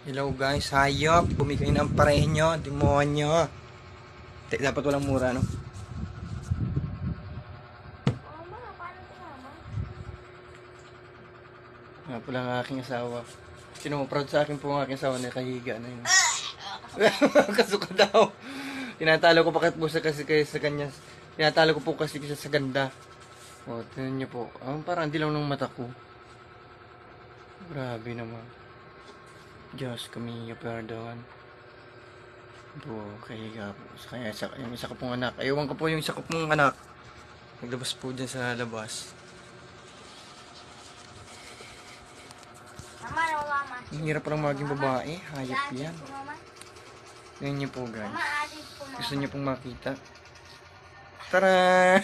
Hello guys, hayop. Bumigay ng pareho, demonyo. Dapat walang mura, no? Mama, paano ito, mama? Nga pala ang aking asawa. Sino proud sa akin po ang aking asawa na kahiga na yun. Kasuka daw. Tinatalo ko pa po kasi kayo sa kanya. Tinatalo ko po kasi sa ganda. O, tingnan niyo po. Parang hindi lang ng mata ko. Grabe naman. Diyos kami, pardon. Po, kahiga po. Kaya yung isa ko pong anak. Ayawan ko po yung isa ko pong anak. Naglabas po dyan sa labas. Mama, mama. Ang hirap lang maging babae. Hayop yan. Mama, Tingnan niyo po guys. mama, adik po, mama. Gusto niyo pong makita? Tara!